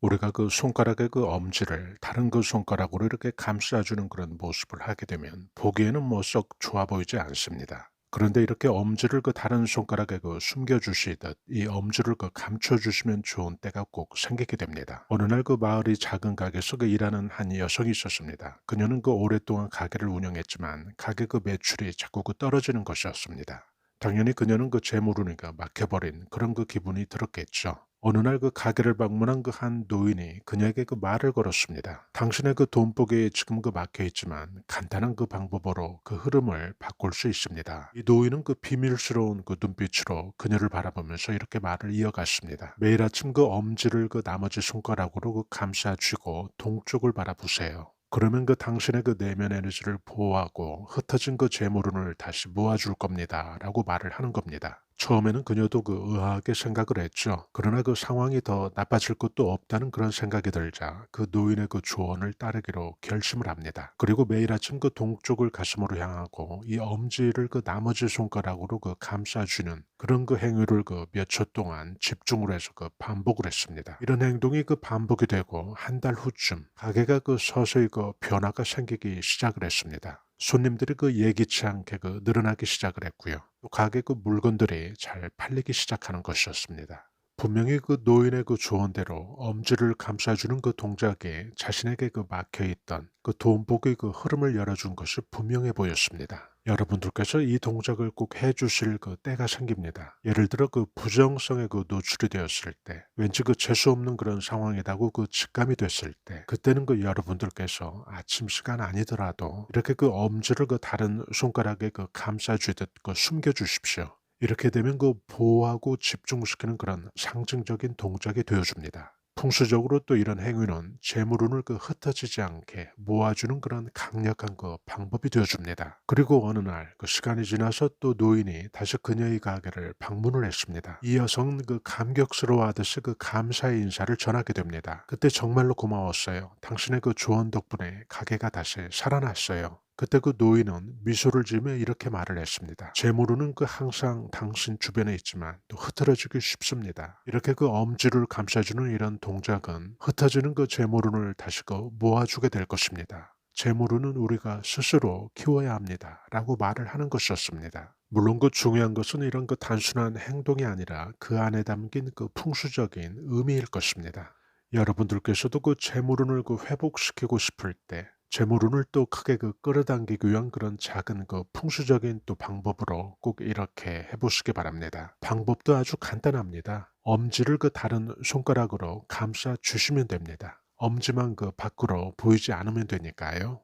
우리가 그 손가락의 그 엄지를 다른 그 손가락으로 이렇게 감싸주는 그런 모습을 하게 되면 보기에는 뭐 썩 좋아 보이지 않습니다. 그런데 이렇게 엄지를 그 다른 손가락에 그 숨겨주시듯 이 엄지를 그 감춰주시면 좋은 때가 꼭 생기게 됩니다. 어느 날 그 마을이 작은 가게에서 그 일하는 한 여성이 있었습니다. 그녀는 그 오랫동안 가게를 운영했지만 가게 그 매출이 자꾸 그 떨어지는 것이었습니다. 당연히 그녀는 그 재물운이가 막혀버린 그런 그 기분이 들었겠죠. 어느 날 그 가게를 방문한 그 한 노인이 그녀에게 그 말을 걸었습니다. 당신의 그 돈복이 지금 그 막혀 있지만 간단한 그 방법으로 그 흐름을 바꿀 수 있습니다. 이 노인은 그 비밀스러운 그 눈빛으로 그녀를 바라보면서 이렇게 말을 이어갔습니다. 매일 아침 그 엄지를 그 나머지 손가락으로 그 감싸 쥐고 동쪽을 바라보세요. 그러면 그 당신의 그 내면 에너지를 보호하고 흩어진 그 재물운을 다시 모아줄 겁니다. 라고 말을 하는 겁니다. 처음에는 그녀도 그 의아하게 생각을 했죠. 그러나 그 상황이 더 나빠질 것도 없다는 그런 생각이 들자 그 노인의 그 조언을 따르기로 결심을 합니다. 그리고 매일 아침 그 동쪽을 가슴으로 향하고 이 엄지를 그 나머지 손가락으로 그 감싸주는 그런 그 행위를 그 몇 초 동안 집중을 해서 그 반복을 했습니다. 이런 행동이 그 반복이 되고 한 달 후쯤 가게가 그 서서히 그 변화가 생기기 시작을 했습니다. 손님들이 그 예기치 않게 그 늘어나기 시작을 했고요. 또 가게 그 물건들이 잘 팔리기 시작하는 것이었습니다. 분명히 그 노인의 그 조언대로 엄지를 감싸주는 그 동작이 자신에게 그 막혀있던 그 돈복의 그 흐름을 열어준 것이 분명해 보였습니다. 여러분들께서 이 동작을 꼭 해주실 그 때가 생깁니다. 예를 들어 그 부정성에 그 노출이 되었을 때, 왠지 그 재수 없는 그런 상황이라고 그 직감이 됐을 때, 그때는 그 여러분들께서 아침 시간 아니더라도 이렇게 그 엄지를 그 다른 손가락에 그 감싸주듯 그 숨겨주십시오. 이렇게 되면 그 보호하고 집중시키는 그런 상징적인 동작이 되어줍니다. 풍수적으로 또 이런 행위는 재물운을 그 흩어지지 않게 모아주는 그런 강력한 그 방법이 되어줍니다. 그리고 어느 날 그 시간이 지나서 또 노인이 다시 그녀의 가게를 방문을 했습니다. 이 여성은 그 감격스러워하듯이 그 감사의 인사를 전하게 됩니다. 그때 정말로 고마웠어요. 당신의 그 조언 덕분에 가게가 다시 살아났어요. 그때 그 노인은 미소를 지으며 이렇게 말을 했습니다. 재물운은 그 항상 당신 주변에 있지만 또 흐트러지기 쉽습니다. 이렇게 그 엄지를 감싸주는 이런 동작은 흩어지는 그 재물운을 다시 그 모아주게 될 것입니다. 재물운은 우리가 스스로 키워야 합니다. 라고 말을 하는 것이었습니다. 물론 그 중요한 것은 이런 그 단순한 행동이 아니라 그 안에 담긴 그 풍수적인 의미일 것입니다. 여러분들께서도 그 재물운을 그 회복시키고 싶을 때 재물운을 또 크게 그 끌어당기기 위한 그런 작은 그 풍수적인 또 방법으로 꼭 이렇게 해보시기 바랍니다. 방법도 아주 간단합니다. 엄지를 그 다른 손가락으로 감싸 주시면 됩니다. 엄지만 그 밖으로 보이지 않으면 되니까요.